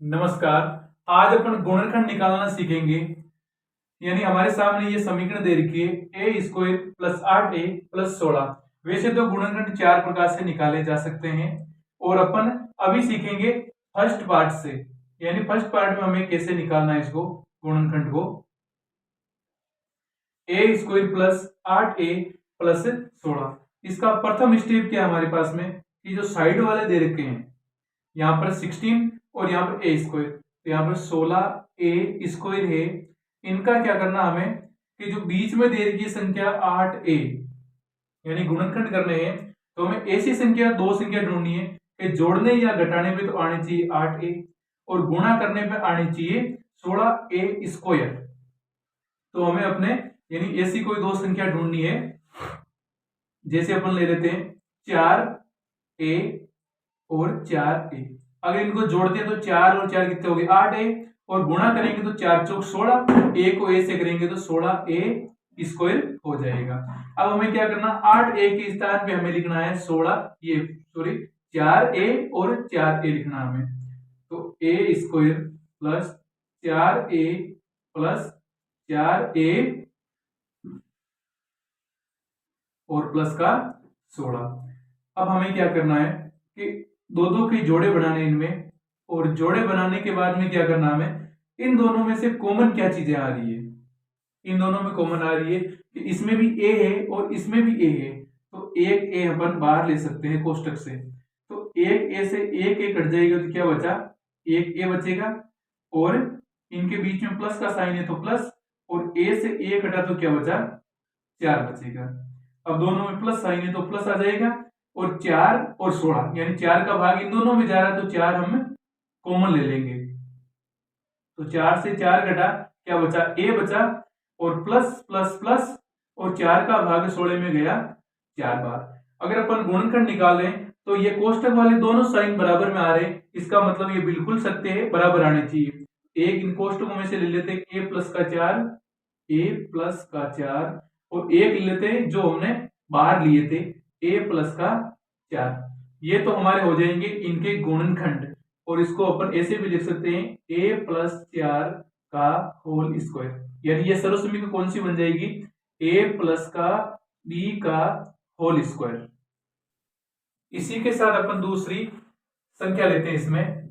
नमस्कार। आज अपन गुणनखंड निकालना सीखेंगे। यानी हमारे सामने ये समीकरण दे रखी है ए स्क्वायर प्लस 8a प्लस 16। वैसे तो गुणनखंड चार प्रकार से निकाले जा सकते हैं और अपन अभी सीखेंगे फर्स्ट पार्ट से। यानी फर्स्ट पार्ट में हमें कैसे निकालना है इसको, गुणनखंड को। ए स्क्वायर प्लस 8a प्लस 16, इसका प्रथम स्टेप क्या है हमारे पास में कि जो साइड वाले दे रखे हैं यहाँ पर 16 और यहाँ पर ए स्क्वायर, तो यहाँ पर 16 ए स्क्वायर है। इनका क्या करना हमें कि जो बीच में दे रखी संख्या 8a यानी गुणनखंड करने हैं, तो हमें ऐसी संख्या दो संख्या ढूंढनी है कि जोड़ने या घटाने पे तो आनी चाहिए 8a और गुणा करने पे आनी चाहिए 16a स्क्वायर। तो हमें अपने यानी ऐसी कोई दो संख्या ढूंढनी है। जैसे अपन ले लेते हैं 4a और 4a। अगर इनको जोड़ते हैं तो 4 और 4 कितने हो गए 8a और गुणा करेंगे तो 4 चौक 16, a को a से करेंगे तो 16a स्क्वायर हो जाएगा। अब हमें क्या करना, 8a के स्थान पे हमें लिखना है 4a और 4a लिखना हमें। तो a square plus 4a plus 4a और प्लस का 16। अब हमें क्या करना है कि दो दो के जोड़े बनाने इनमें, और जोड़े बनाने के बाद में क्या करना हमें, इन दोनों में से कॉमन क्या चीजें आ रही है। इन दोनों में कॉमन आ रही है कि इसमें भी a है और इसमें भी a है, तो एक a अपन बाहर ले सकते हैं कोष्टक से। तो एक a से एक a कट जाएगा तो क्या बचा, एक a बचेगा और इनके बीच में प्लस का साइन है तो प्लस, और a से a कटा तो क्या बचा 4 बचेगा। अब दोनों में प्लस साइन है तो प्लस आ जाएगा, और 4 और 16 यानी 4 का भाग इन दोनों में जा रहा है तो 4 हम कॉमन ले लेंगे। तो 4 से 4 घटा, क्या बचा a बचा और प्लस प्लस प्लस, और 4 का भाग 16 में गया 4 बार। अगर अपन गुणनखंड निकालें तो ये कोष्टक वाले दोनों साइन बराबर में आ रहे हैं, इसका मतलब ये बिल्कुल सत्य है, बराबर आने चाहिए। एक इन कोष्टकों में से ले लेते हैं a प्लस का 4, a प्लस का 4, और एक ले लेते हैं जो हमने बाहर लिए थे a प्लस का 4। ये तो हमारे हो जाएंगे इनके गुणनखंड, और इसको अपन ऐसे भी लिख सकते हैं a प्लस 4 का होल स्क्वायर। यानी ये सर्वसमीकरण कौन सी बन जाएगी, a प्लस का b का होल स्क्वायर। इसी के साथ अपन दूसरी संख्या लेते हैं, इसमें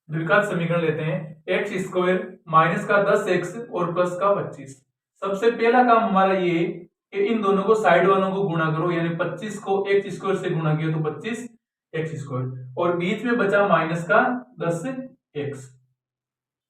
द्विघात समीकरण लेते हैं एक्स स्क्वायर माइनस का 10x और प्लस का 25। सबसे पहला काम हमारा ये कि इन दोनों को साइड वालों को गुणा करो, यानी 25 को एक्स स्क्वायर से गुणा किया तो 25 एक्स स्क्वायर, और बीच में बचा माइनस का 10x।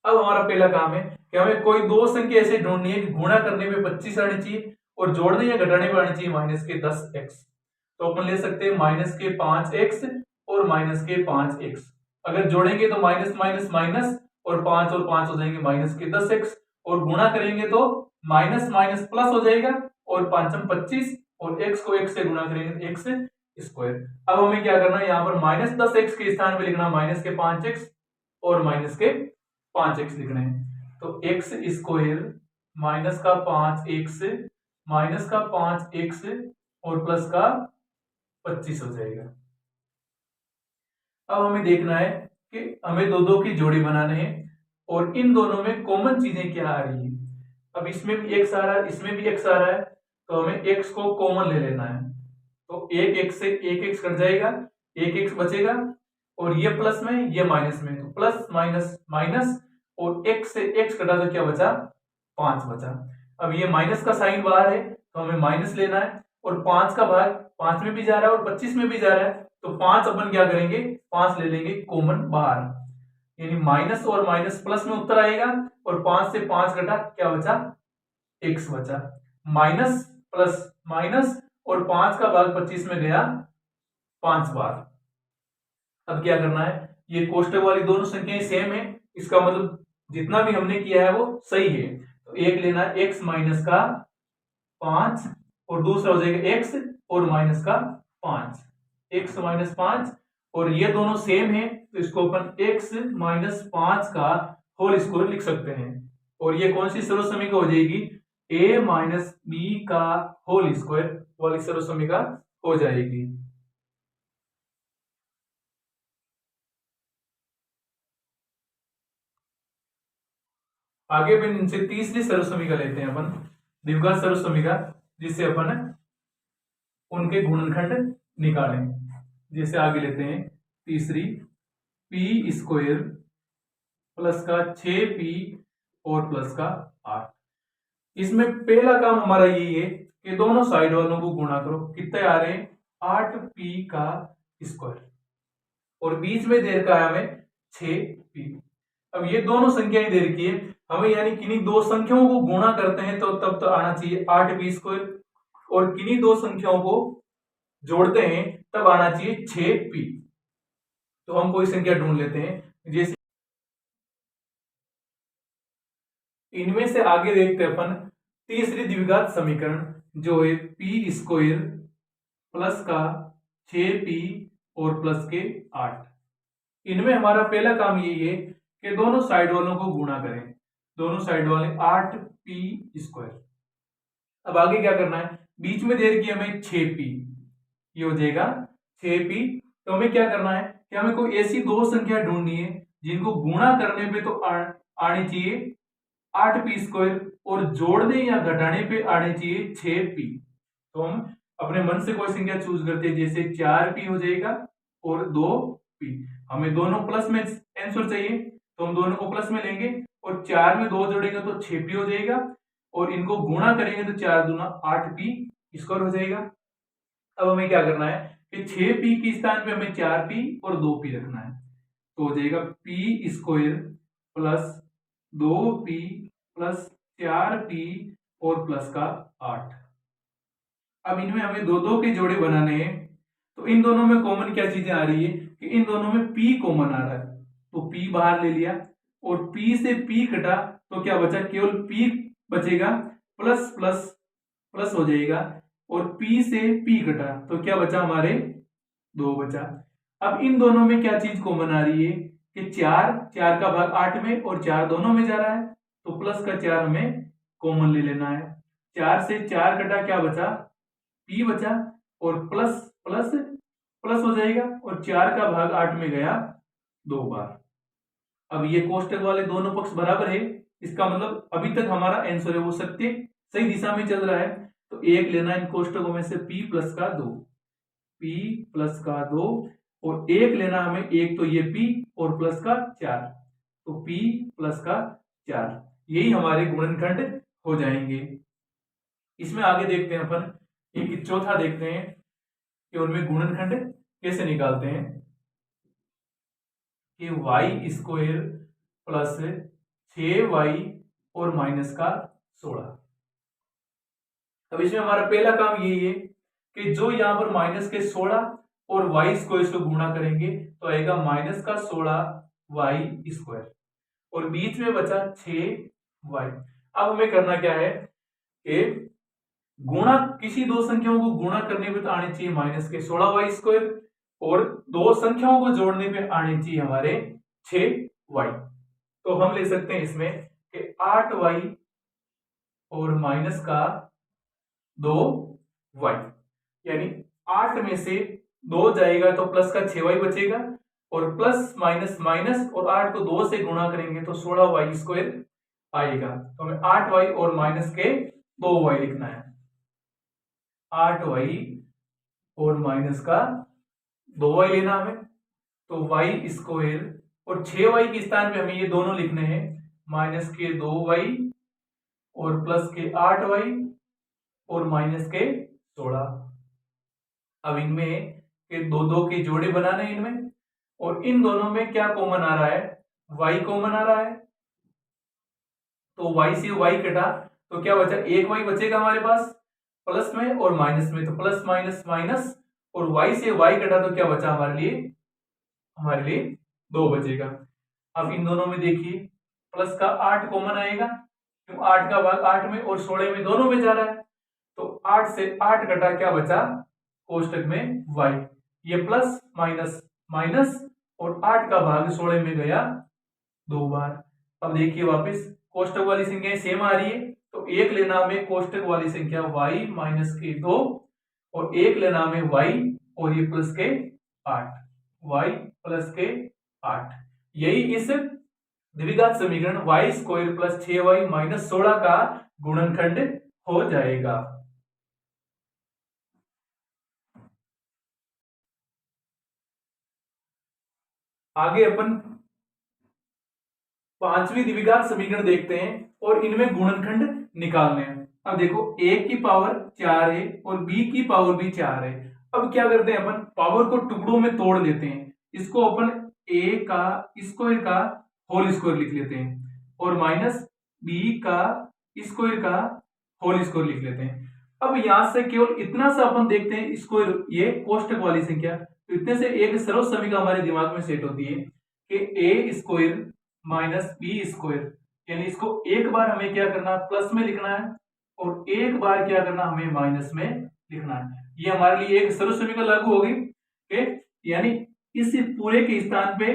अब हमारा पहला काम है कि हमें कोई दो संख्या ऐसे ढूंढनी है कि गुणा करने में 25 आनी चाहिए और जोड़ने या घटाने में आनी चाहिए माइनस के 10x। तो अपन ले सकते हैं माइनस के 5x और माइनस के 5x। अगर जोड़ेंगे तो माइनस माइनस माइनस और 5 हो जाएंगे माइनस के 10x, और गुणा करेंगे तो माइनस माइनस प्लस हो जाएगा और 5 25, और x को x से गुणा करेंगे तो x स्क्वायर। अब हमें क्या करना है, यहाँ पर माइनस 10x के स्थान पे लिखना माइनस के 5x और माइनस के 5x लिखना है। तो x स्क्वायर माइनस का 5x माइनस का 5x और प्लस का 25 हो जाएगा। अब हमें देखना है कि हमें दो दो की जोड़ी बनाने हैं और इन दोनों में कॉमन चीजें क्या आ रही है। अब इसमें भी x आ रहा है, इसमें भी x आ रहा है, तो हमें x को कॉमन ले लेना है। तो एक x से एक x कट जाएगा, एक x बचेगा, और ये प्लस में ये माइनस में, तो प्लस माइनस माइनस, और x से x कटा तो क्या बचा 5 बचा। अब ये माइनस का साइन बाहर है तो हमें माइनस लेना है, और 5 का भाग 5 में भी जा रहा है और 25 में भी जा रहा है, तो 5 अपन क्या करेंगे 5 ले लेंगे कॉमन बाहर, यानी माइनस और माइनस प्लस में उत्तर आएगा, और 5 से 5 घटा क्या बचा x बचा। माइनस प्लस माइनस, और 5 का भाग 25 में गया 5 बार। अब क्या करना है, ये कोष्टक वाली दोनों संख्याएं सेम है, इसका मतलब जितना भी हमने किया है वो सही है। तो एक लेना है x माइनस का 5 और दूसरा हो जाएगा x और माइनस का 5, x माइनस 5, और ये दोनों सेम है तो इसको अपन x माइनस 5 का होल स्क्वायर लिख सकते हैं। और ये कौन सी सर्वसमीकरण हो जाएगी, a माइनस b का होल स्क्वायर वाली सर्वसमीकरण हो जाएगी। आगे अपन इनसे तीसरी सर्वसमीका लेते हैं अपन, द्विघात सर्वसमीका, जिससे अपन उनके गुणनखंड निकालें। जैसे आगे लेते हैं तीसरी, पी स्क्वायर प्लस का 6p और प्लस का 8। इसमें पहला काम हमारा यही है कि दोनों साइड वालों को गुणा करो। कितने आ रहे हैं? 8p का स्क्वायर, और बीच में दे रखा है हमें 6p। अब ये दोनों संख्याएं दे रखी है हमें, यानी किन्हीं दो संख्याओं को गुणा करते हैं तो तब तो आना चाहिए 8p स्क्वायर, और किन्हीं दो संख्याओं को जोड़ते हैं तब आना चाहिए 6p। तो हम कोई संख्या ढूंढ लेते हैं। जैसे इनमें से आगे देखते हैं अपन तीसरी द्विघात समीकरण, जो है पी स्क्वायर प्लस का 6p और प्लस के 8। इनमें हमारा पहला काम यही है कि दोनों साइड वालों को गुणा करें। दोनों साइड वाले 8p स्क्वायर। अब आगे क्या करना है? बीच में दे रखी हमें 6p, ये हो जाएगा 6p। तो हमें क्या करना है कि हमें कोई ऐसी दो संख्या ढूंढनी है जिनको गुणा करने पे तो आनी चाहिए 8p स्क्वायर, और जोड़ने या घटाने पे आने चाहिए 6p। तो हम अपने मन से कोई संख्या चूज करते हैं, जैसे 4p हो जाएगा और 2p। हमें दोनों प्लस में आंसर चाहिए तो हम दोनों को प्लस में लेंगे, और 4 में 2 जोड़ेंगे तो 6p हो जाएगा, और इनको गुणा करेंगे तो 4 दूना 8p स्क्वायर हो जाएगा। अब हमें क्या करना है कि 6p के स्थान पे हमें 4p और 2p रखना है। तो हो जाएगा p square plus 2p plus 4p और प्लस का 8। अब इनमें हमें दो दो के जोड़े बनाने हैं, तो इन दोनों में कॉमन क्या चीजें आ रही है कि इन दोनों में p कॉमन आ रहा है, तो p बाहर ले लिया, और p से p कटा तो क्या बचा? केवल p बचेगा, प्लस प्लस प्लस हो जाएगा, और p से p कटा तो क्या बचा? हमारे 2 बचा। अब इन दोनों में क्या चीज कॉमन आ रही है कि 4 का भाग 8 में, और 4 दोनों में जा रहा है, तो प्लस का 4 हमें कॉमन ले लेना है। 4 से 4 कटा, क्या बचा? p बचा, और प्लस प्लस प्लस हो जाएगा, और 4 का भाग 8 में गया 2 बार। अब ये कोष्टक वाले दोनों पक्ष बराबर है, इसका मतलब अभी तक हमारा आंसर है वो सत्य सही दिशा में चल रहा है। तो 1 लेना इन कोष्टकों में से p प्लस का 2, p प्लस का 2, और 1 लेना हमें, एक तो ये p और प्लस का 4, तो p प्लस का 4। यही हमारे गुणनखंड हो जाएंगे। इसमें आगे देखते हैं अपन एक चौथा देखते हैं कि उनमें गुणनखंड कैसे निकालते हैं, कि y स्क्वायर प्लस 6y और माइनस का 16। अब इसमें हमारा पहला काम यही है कि जो यहां पर माइनस के 16 और y स्क्वायर से गुणा करेंगे तो आएगा माइनस का 16y स्क्वायर, और बीच में बचा 6y। अब हमें करना क्या है कि गुणा, किसी दो संख्याओं को गुणा करने पे तो आने चाहिए माइनस के 16y स्क्वायर, और दो संख्याओं को जोड़ने पे आने चाहिए हमारे 6y। तो हम ले सकते हैं इसमें कि 8y और माइनस का 2y, यानी 8 में से 2 जाएगा तो प्लस का 6y बचेगा, और प्लस माइनस माइनस, और 8 को 2 से गुणा करेंगे तो 16y स्क्वायर आएगा। तो हमें 8y और माइनस के 2y लिखना है। 8y और माइनस का 2y लेना हमें, तो y स्क्वायर, और 6y के स्थान पे हमें ये दोनों लिखने हैं, माइनस के 2y और प्लस के 8y और माइनस के 16। अब इनमें के दो दो के जोड़े बनाने हैं इनमें, और इन दोनों में क्या कॉमन आ रहा है? y कॉमन आ रहा है, तो y से y कटा तो क्या बचा? 1y बचेगा हमारे पास प्लस में और माइनस में, तो प्लस माइनस माइनस, और y से y कटा तो क्या बचा हमारे लिए 2 बचेगा। अब इन दोनों में देखिए प्लस का 8 कॉमन आएगा, क्यों? 8 का भाग 8 में और 16 में, दोनों में जा रहा है, तो 8 से 8 कटा, क्या बचा? कोष्टक में y। ये प्लस माइनस माइनस, और 8 का भाग 16 में गया 2 बार। अब देखिए वापस कोष्टक वाली संख्याएं सेम आ रही है, तो 1 लेना में कोष्टक वाली संख्या y माइनस के 2, और 1 लेना में y और ये प्लस के 8, y प्लस के 8। यही इस द्विघात समीकरण y square plus 6y minus 16 का गुणनखंड हो जाएगा। आगे अपन पांचवी द्विघात समीकरण देखते हैं और इनमें गुणनखंड निकालने हैं। अब देखो a की पावर 4 है और b की पावर भी 4 है। अब क्या करते हैं, अपन पावर को टुकड़ों में तोड़ लेते हैं। इसको अपन a का स्क्वायर का होल स्क्वायर लिख लेते हैं और माइनस b का स्क्वायर का होल स्क्वायर लिख लेते हैं। अब यहां से केवल इतना सा अपन देखते हैं, स्क्वायर ये कोष्टक वाली संख्या, तो इतने से एक सरल समीकरण हमारे दिमाग में सेट होती है कि a square minus B square, यानी इसको एक बार हमें क्या करना है, प्लस में लिखना है और एक बार क्या करना हमें माइनस में लिखना है। ये हमारे लिए एक सरल समीकरण लागू होगी, यानी इस पूरे के स्थान पे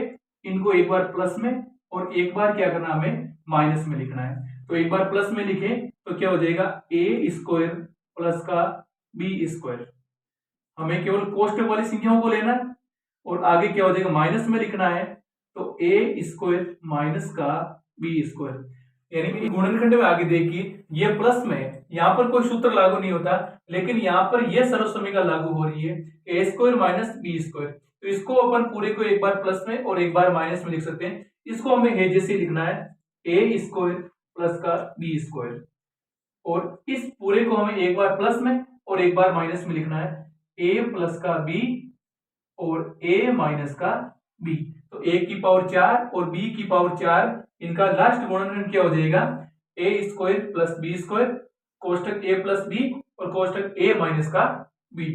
इनको एक बार प्लस में और एक बार क्या करना हमें माइनस में लिखना है। तो एक बार प्लस में लिखे तो क्या हो जाएगा, ए स्क्वायर प्लस का बी स्क्वायर। हमें केवल कोष्टक वाली संख्याओं को लेना है और आगे क्या हो जाएगा, माइनस में लिखना है, तो ए स्क्वायर माइनस का बी स्क्वायर। यानी कि गुणनखंड में आगे देखिए ये प्लस में, यहाँ पर कोई सूत्र लागू नहीं होता, लेकिन यहाँ पर यह सरल समीकरण लागू हो रही है, ए स्क्वायर माइनस बी स्क्वायर। तो इसको अपन पूरे को एक बार प्लस में और एक बार माइनस में लिख सकते हैं। इसको हमें है जैसे लिखना है, ए स्क्वायर प्लस का बी स्क्वायर, और इस पूरे को हमें एक बार प्लस में और एक बार माइनस में लिखना है, ए प्लस का बी और ए माइनस का बी। तो ए की पावर 4 और बी की पावर 4, इनका लास्ट गुणनखंड क्या हो जाएगा, ए स्क्वायर प्लस बी स्क्वायर, कोष्टक ए प्लस बी और कोष्टक ए माइनस का बी।